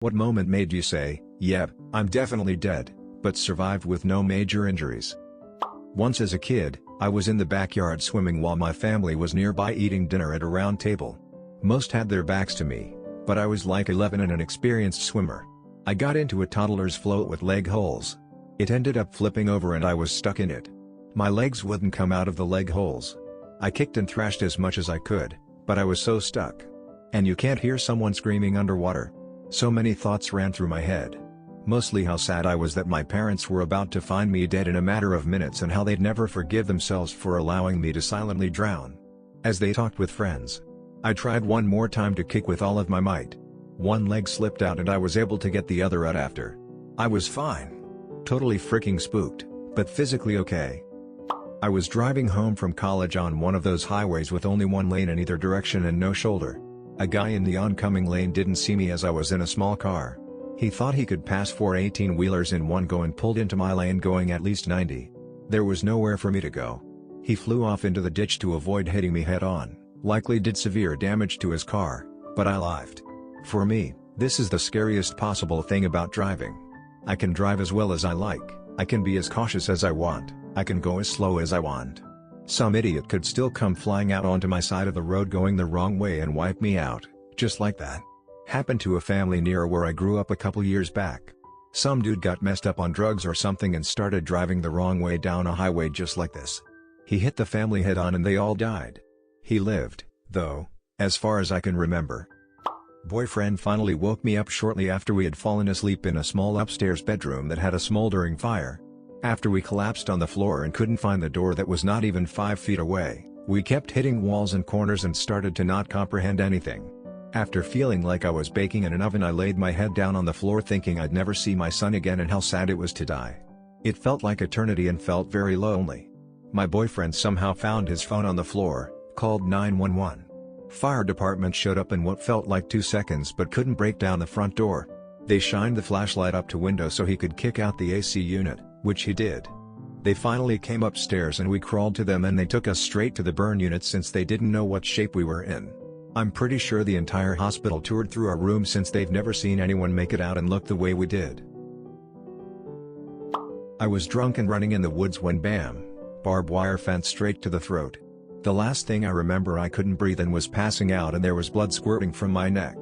What moment made you say, "Yep, I'm definitely dead," but survived with no major injuries? Once as a kid, I was in the backyard swimming while my family was nearby eating dinner at a round table. Most had their backs to me, but I was like 11 and an experienced swimmer. I got into a toddler's float with leg holes. It ended up flipping over and I was stuck in it. My legs wouldn't come out of the leg holes. I kicked and thrashed as much as I could, but I was so stuck. And you can't hear someone screaming underwater. So many thoughts ran through my head. Mostly how sad I was that my parents were about to find me dead in a matter of minutes and how they'd never forgive themselves for allowing me to silently drown. As they talked with friends, I tried one more time to kick with all of my might. One leg slipped out and I was able to get the other out after. I was fine. Totally freaking spooked, but physically okay. I was driving home from college on one of those highways with only one lane in either direction and no shoulder. A guy in the oncoming lane didn't see me as I was in a small car. He thought he could pass 4 18-wheelers in one go and pulled into my lane going at least 90. There was nowhere for me to go. He flew off into the ditch to avoid hitting me head-on, likely did severe damage to his car, but I lived. For me, this is the scariest possible thing about driving. I can drive as well as I like, I can be as cautious as I want, I can go as slow as I want. Some idiot could still come flying out onto my side of the road going the wrong way and wipe me out, just like that. Happened to a family near where I grew up a couple years back. Some dude got messed up on drugs or something and started driving the wrong way down a highway just like this. He hit the family head on and they all died. He lived, though, as far as I can remember. Boyfriend finally woke me up shortly after we had fallen asleep in a small upstairs bedroom that had a smoldering fire. After we collapsed on the floor and couldn't find the door that was not even 5 feet away, we kept hitting walls and corners and started to not comprehend anything. After feeling like I was baking in an oven, I laid my head down on the floor thinking I'd never see my son again and how sad it was to die. It felt like eternity and felt very lonely. My boyfriend somehow found his phone on the floor, called 911. Fire department showed up in what felt like 2 seconds but couldn't break down the front door. They shined the flashlight up to window so he could kick out the AC unit, which he did. They finally came upstairs and we crawled to them and they took us straight to the burn unit since they didn't know what shape we were in. I'm pretty sure the entire hospital toured through our room since they've never seen anyone make it out and look the way we did. I was drunk and running in the woods when bam, barbed wire fence straight to the throat. The last thing I remember, I couldn't breathe and was passing out and there was blood squirting from my neck.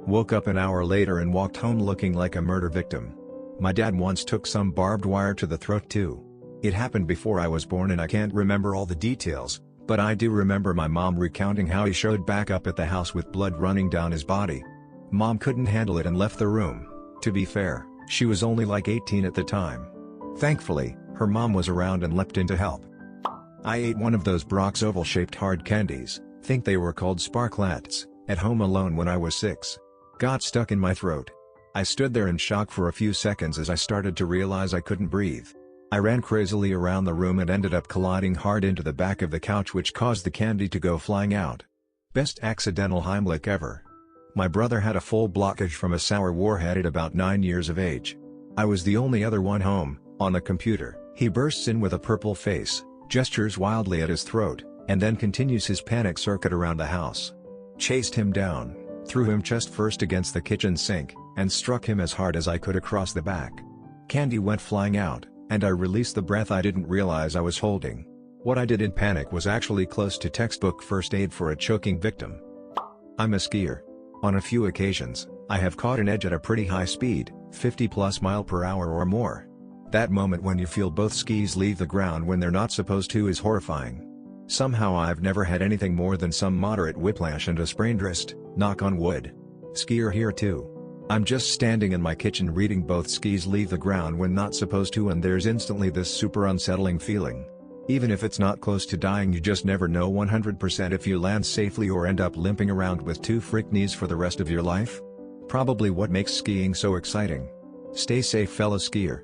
Woke up an hour later and walked home looking like a murder victim. My dad once took some barbed wire to the throat too. It happened before I was born and I can't remember all the details, but I do remember my mom recounting how he showed back up at the house with blood running down his body. Mom couldn't handle it and left the room. To be fair, she was only like 18 at the time. Thankfully, her mom was around and leapt in to help. I ate one of those Brock's oval-shaped hard candies, think they were called Sparklets, at home alone when I was 6. Got stuck in my throat. I stood there in shock for a few seconds as I started to realize I couldn't breathe. I ran crazily around the room and ended up colliding hard into the back of the couch, which caused the candy to go flying out. Best accidental heimlich ever. My brother had a full blockage from a sour warhead at about 9 years of age. I was the only other one home, on the computer. He bursts in with a purple face, gestures wildly at his throat, and then continues his panic circuit around the house. Chased him down, threw him chest first against the kitchen sink, and struck him as hard as I could across the back. Candy went flying out, and I released the breath I didn't realize I was holding. What I did in panic was actually close to textbook first aid for a choking victim. I'm a skier. On a few occasions, I have caught an edge at a pretty high speed, 50+ miles per hour or more. That moment when you feel both skis leave the ground when they're not supposed to is horrifying. Somehow I've never had anything more than some moderate whiplash and a sprained wrist, knock on wood. Skier here too. I'm just standing in my kitchen reading both skis leave the ground when not supposed to, and there's instantly this super unsettling feeling. Even if it's not close to dying, you just never know 100% if you land safely or end up limping around with 2 freak knees for the rest of your life. Probably what makes skiing so exciting. Stay safe, fellow skier.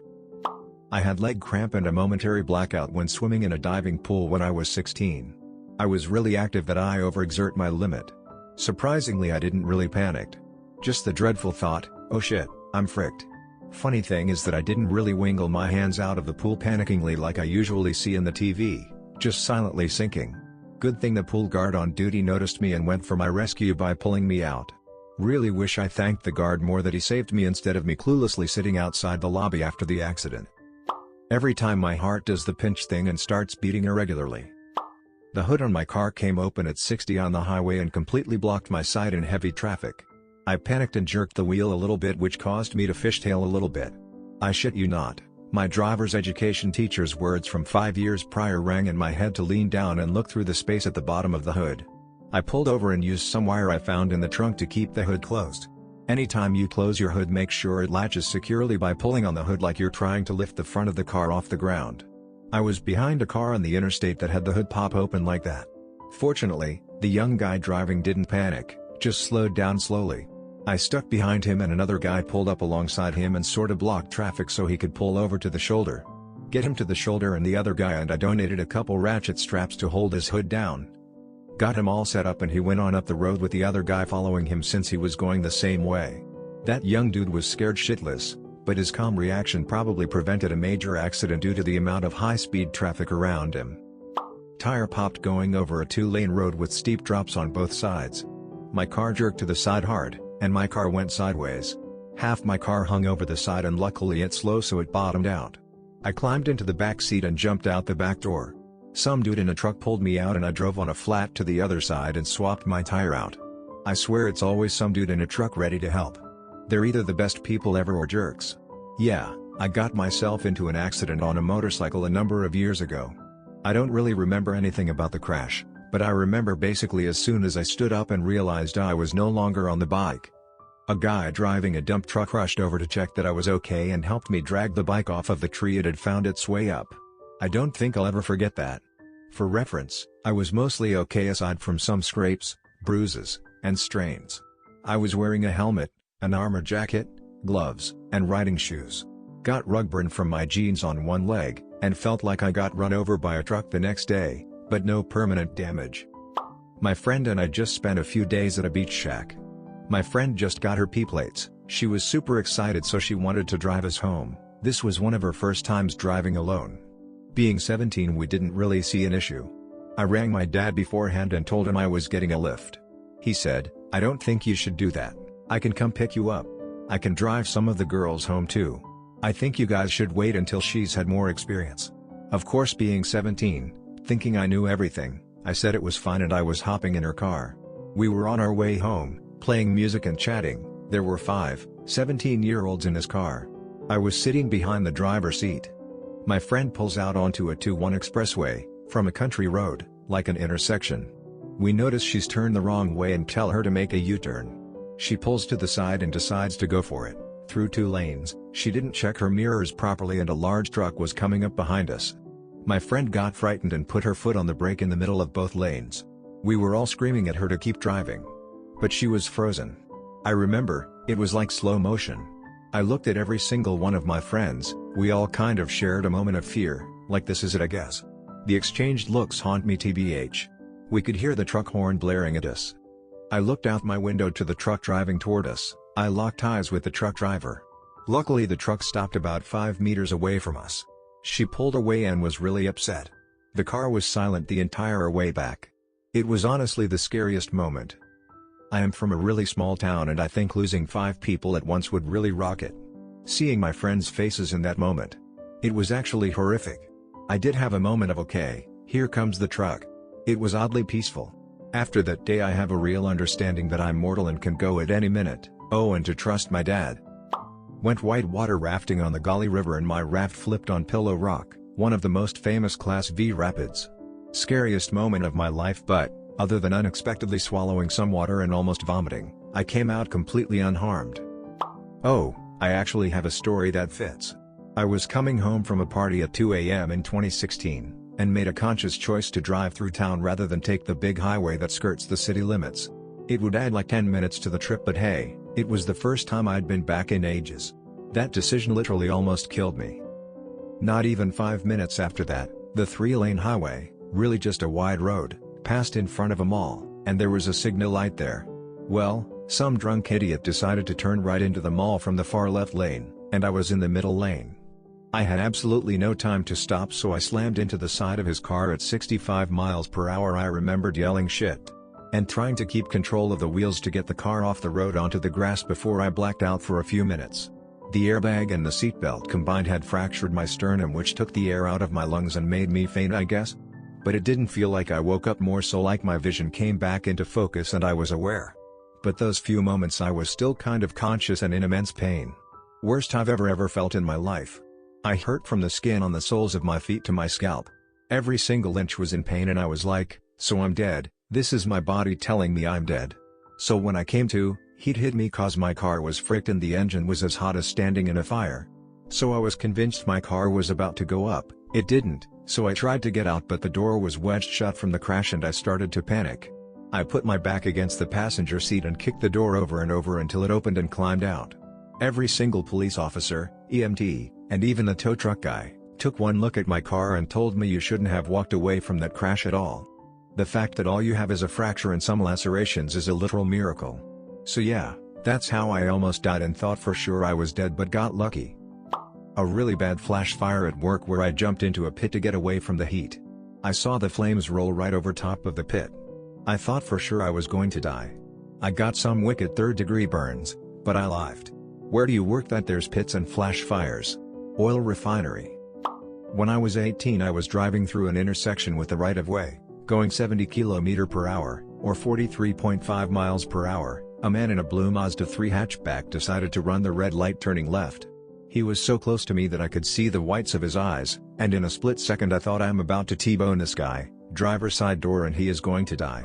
I had leg cramp and a momentary blackout when swimming in a diving pool when I was 16. I was really active that I overexert my limit. Surprisingly, I didn't really panic. Just the dreadful thought, oh shit, I'm fricked. Funny thing is that I didn't really wingle my hands out of the pool panickingly like I usually see in the TV, just silently sinking. Good thing the pool guard on duty noticed me and went for my rescue by pulling me out. Really wish I thanked the guard more that he saved me instead of me cluelessly sitting outside the lobby after the accident. Every time my heart does the pinch thing and starts beating irregularly. The hood on my car came open at 60 on the highway and completely blocked my sight in heavy traffic. I panicked and jerked the wheel a little bit, which caused me to fishtail a little bit. I shit you not, my driver's education teacher's words from 5 years prior rang in my head to lean down and look through the space at the bottom of the hood. I pulled over and used some wire I found in the trunk to keep the hood closed. Anytime you close your hood, make sure it latches securely by pulling on the hood like you're trying to lift the front of the car off the ground. I was behind a car on the interstate that had the hood pop open like that. Fortunately, the young guy driving didn't panic, just slowed down slowly. I stuck behind him and another guy pulled up alongside him and sorta blocked traffic so he could pull over to the shoulder. Get him to the shoulder and the other guy, and I donated a couple ratchet straps to hold his hood down. Got him all set up and he went on up the road with the other guy following him since he was going the same way. That young dude was scared shitless, but his calm reaction probably prevented a major accident due to the amount of high-speed traffic around him. Tire popped going over a 2-lane road with steep drops on both sides. My car jerked to the side hard, and my car went sideways. Half my car hung over the side and luckily it's slow so it bottomed out. I climbed into the back seat and jumped out the back door. Some dude in a truck pulled me out and I drove on a flat to the other side and swapped my tire out. I swear it's always some dude in a truck ready to help. They're either the best people ever or jerks. Yeah, I got myself into an accident on a motorcycle a number of years ago. I don't really remember anything about the crash, but I remember basically as soon as I stood up and realized I was no longer on the bike. A guy driving a dump truck rushed over to check that I was okay and helped me drag the bike off of the tree it had found its way up. I don't think I'll ever forget that. For reference, I was mostly okay aside from some scrapes, bruises, and strains. I was wearing a helmet, an armor jacket, gloves, and riding shoes. Got rug burn from my jeans on one leg, and felt like I got run over by a truck the next day, but no permanent damage. My friend and I just spent a few days at a beach shack. My friend just got her P-plates, she was super excited so she wanted to drive us home. This was one of her first times driving alone. Being 17, we didn't really see an issue. I rang my dad beforehand and told him I was getting a lift. He said, "I don't think you should do that. I can come pick you up. I can drive some of the girls home too. I think you guys should wait until she's had more experience." Of course, being 17, thinking I knew everything, I said it was fine and I was hopping in her car. We were on our way home, playing music and chatting. There were 5 17-year-olds in his car. I was sitting behind the driver's seat. My friend pulls out onto a 2-1 expressway, from a country road, like an intersection. We notice she's turned the wrong way and tell her to make a U-turn. She pulls to the side and decides to go for it. Through 2 lanes, she didn't check her mirrors properly and a large truck was coming up behind us. My friend got frightened and put her foot on the brake in the middle of both lanes. We were all screaming at her to keep driving. But she was frozen. I remember, it was like slow motion. I looked at every single one of my friends, we all kind of shared a moment of fear, like this is it I guess. The exchanged looks haunt me tbh. We could hear the truck horn blaring at us. I looked out my window to the truck driving toward us. I locked eyes with the truck driver. Luckily the truck stopped about 5 meters away from us. She pulled away and was really upset. The car was silent the entire way back. It was honestly the scariest moment. I am from a really small town and I think losing 5 people at once would really rock it. Seeing my friends' faces in that moment. It was actually horrific. I did have a moment of okay, here comes the truck. It was oddly peaceful. After that day I have a real understanding that I'm mortal and can go at any minute. Oh, and to trust my dad. Went whitewater rafting on the Gauley River and my raft flipped on Pillow Rock, one of the most famous Class V rapids. Scariest moment of my life, but, other than unexpectedly swallowing some water and almost vomiting, I came out completely unharmed. Oh, I actually have a story that fits. I was coming home from a party at 2 a.m. in 2016, and made a conscious choice to drive through town rather than take the big highway that skirts the city limits. It would add like 10 minutes to the trip, but hey, it was the first time I'd been back in ages. That decision literally almost killed me. Not even 5 minutes after that, the 3-lane highway, really just a wide road, passed in front of a mall, and there was a signal light there. Well, some drunk idiot decided to turn right into the mall from the far left lane, and I was in the middle lane. I had absolutely no time to stop, so I slammed into the side of his car at 65 miles per hour. I remembered yelling shit. and trying to keep control of the wheels to get the car off the road onto the grass before I blacked out for a few minutes. The airbag and the seatbelt combined had fractured my sternum, which took the air out of my lungs and made me faint, I guess. But it didn't feel like I woke up, more so like my vision came back into focus and I was aware. But those few moments I was still kind of conscious and in immense pain. Worst I've ever felt in my life. I hurt from the skin on the soles of my feet to my scalp. Every single inch was in pain and I was like, so I'm dead, this is my body telling me I'm dead. So when I came to, he'd hit me cause my car was fricked and the engine was as hot as standing in a fire. So I was convinced my car was about to go up. It didn't, so I tried to get out but the door was wedged shut from the crash and I started to panic. I put my back against the passenger seat and kicked the door over and over until it opened and climbed out. Every single police officer, EMT, and even the tow truck guy, took one look at my car and told me you shouldn't have walked away from that crash at all. The fact that all you have is a fracture and some lacerations is a literal miracle. So yeah, that's how I almost died and thought for sure I was dead but got lucky. A really bad flash fire at work where I jumped into a pit to get away from the heat. I saw the flames roll right over top of the pit. I thought for sure I was going to die. I got some wicked third-degree burns, but I lived. Where do you work that there's pits and flash fires? Oil refinery. When I was 18 I was driving through an intersection with the right-of-way, going 70 km/h, or 43.5 miles per hour. A man in a blue Mazda 3 hatchback decided to run the red light turning left. He was so close to me that I could see the whites of his eyes, and in a split second I thought I'm about to T-bone this guy, driver's side door, and he is going to die.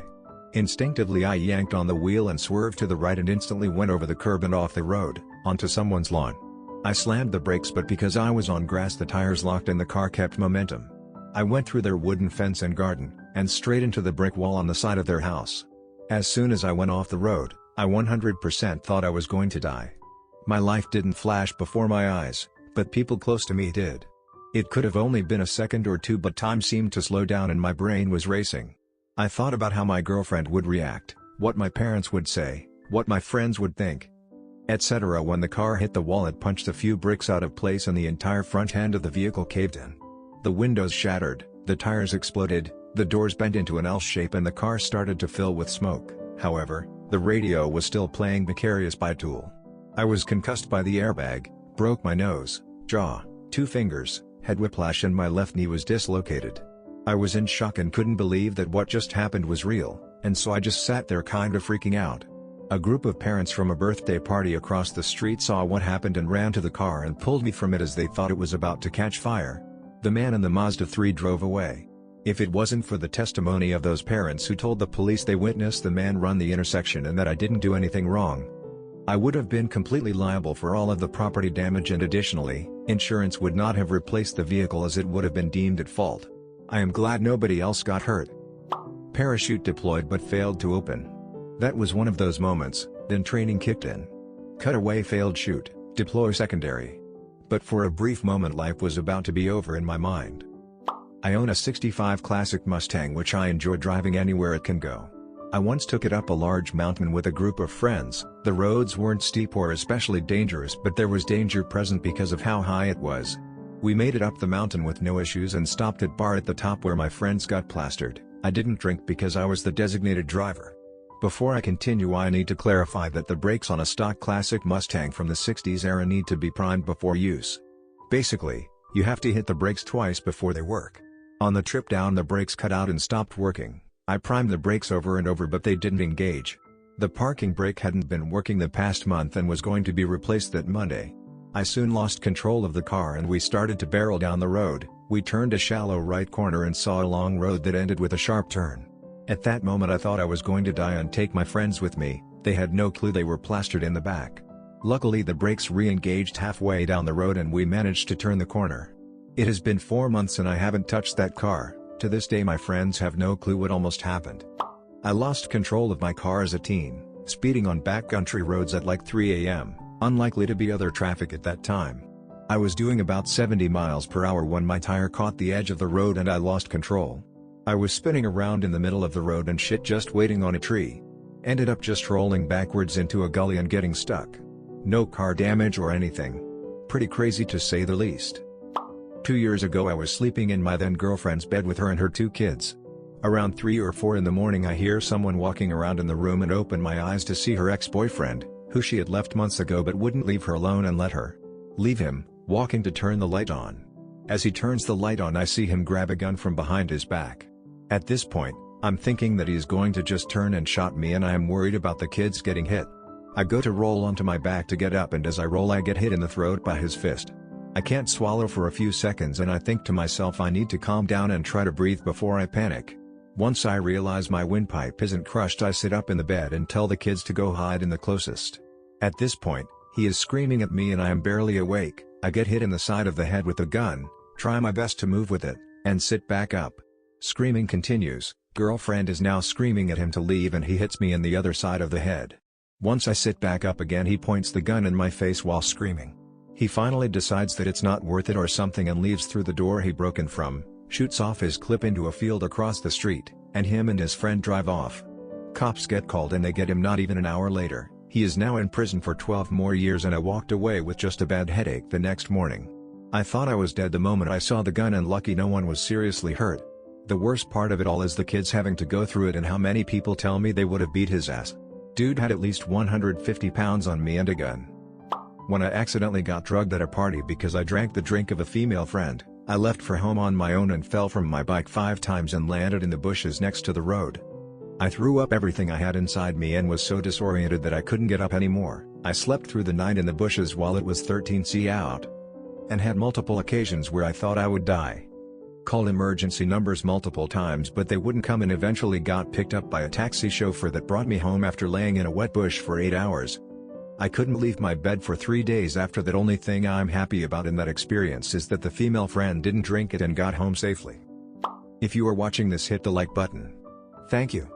Instinctively I yanked on the wheel and swerved to the right and instantly went over the curb and off the road, onto someone's lawn. I slammed the brakes but because I was on grass the tires locked and the car kept momentum. I went through their wooden fence and garden, and straight into the brick wall on the side of their house. As soon as I went off the road, I 100% thought I was going to die. My life didn't flash before my eyes, but people close to me did. It could have only been a second or two but time seemed to slow down and my brain was racing. I thought about how my girlfriend would react, what my parents would say, what my friends would think, etc. When the car hit the wall it punched a few bricks out of place and the entire front end of the vehicle caved in. The windows shattered, the tires exploded, the doors bent into an L shape and the car started to fill with smoke. However, the radio was still playing Vicarious by Tool. I was concussed by the airbag, broke my nose, jaw, 2 fingers, had whiplash and my left knee was dislocated. I was in shock and couldn't believe that what just happened was real, and so I just sat there kind of freaking out. A group of parents from a birthday party across the street saw what happened and ran to the car and pulled me from it as they thought it was about to catch fire. The man in the Mazda 3 drove away. If it wasn't for the testimony of those parents who told the police they witnessed the man run the intersection and that I didn't do anything wrong, I would have been completely liable for all of the property damage and additionally, insurance would not have replaced the vehicle as it would have been deemed at fault. I am glad nobody else got hurt. Parachute deployed but failed to open. That was one of those moments, then training kicked in. Cutaway failed shoot, deploy secondary. But for a brief moment life was about to be over in my mind. I own a 65 Classic Mustang which I enjoy driving anywhere it can go. I once took it up a large mountain with a group of friends. The roads weren't steep or especially dangerous but there was danger present because of how high it was. We made it up the mountain with no issues and stopped at bar at the top where my friends got plastered. I didn't drink because I was the designated driver. Before I continue I need to clarify that the brakes on a stock Classic Mustang from the 60s era need to be primed before use. Basically, you have to hit the brakes twice before they work. On the trip down the brakes cut out and stopped working. I primed the brakes over and over but they didn't engage. The parking brake hadn't been working the past month and was going to be replaced that Monday. I soon lost control of the car and we started to barrel down the road. We turned a shallow right corner and saw a long road that ended with a sharp turn. At that moment I thought I was going to die and take my friends with me. They had no clue they were plastered in the back. Luckily the brakes re-engaged halfway down the road and we managed to turn the corner. It has been 4 months and I haven't touched that car. To this day my friends have no clue what almost happened. I lost control of my car as a teen, speeding on backcountry roads at like 3 a.m., unlikely to be other traffic at that time. I was doing about 70 miles per hour when my tire caught the edge of the road and I lost control. I was spinning around in the middle of the road and shit just waiting on a tree. Ended up just rolling backwards into a gully and getting stuck. No car damage or anything. Pretty crazy to say the least. 2 years ago I was sleeping in my then girlfriend's bed with her and her 2 kids. Around 3 or 4 in the morning I hear someone walking around in the room and open my eyes to see her ex-boyfriend, who she had left months ago but wouldn't leave her alone and let her leave him, walking to turn the light on. As he turns the light on I see him grab a gun from behind his back. At this point, I'm thinking that he is going to just turn and shot me and I am worried about the kids getting hit. I go to roll onto my back to get up and as I roll I get hit in the throat by his fist. I can't swallow for a few seconds and I think to myself I need to calm down and try to breathe before I panic. Once I realize my windpipe isn't crushed I sit up in the bed and tell the kids to go hide in the closest. At this point, he is screaming at me and I am barely awake. I get hit in the side of the head with the gun, try my best to move with it, and sit back up. Screaming continues, girlfriend is now screaming at him to leave and he hits me in the other side of the head. Once I sit back up again he points the gun in my face while screaming. He finally decides that it's not worth it or something and leaves through the door he broke in from, shoots off his clip into a field across the street, and him and his friend drive off. Cops get called and they get him not even an hour later. He is now in prison for 12 more years and I walked away with just a bad headache the next morning. I thought I was dead the moment I saw the gun and lucky no one was seriously hurt. The worst part of it all is the kids having to go through it and how many people tell me they would have beat his ass. Dude had at least 150 pounds on me and a gun. When I accidentally got drugged at a party because I drank the drink of a female friend, I left for home on my own and fell from my bike 5 times and landed in the bushes next to the road. I threw up everything I had inside me and was so disoriented that I couldn't get up anymore. I slept through the night in the bushes while it was 13°C out. And had multiple occasions where I thought I would die. Called emergency numbers multiple times but they wouldn't come and eventually got picked up by a taxi chauffeur that brought me home after laying in a wet bush for 8 hours. I couldn't leave my bed for 3 days after that. Only thing I'm happy about in that experience is that the female friend didn't drink it and got home safely. If you are watching this, hit the like button. Thank you.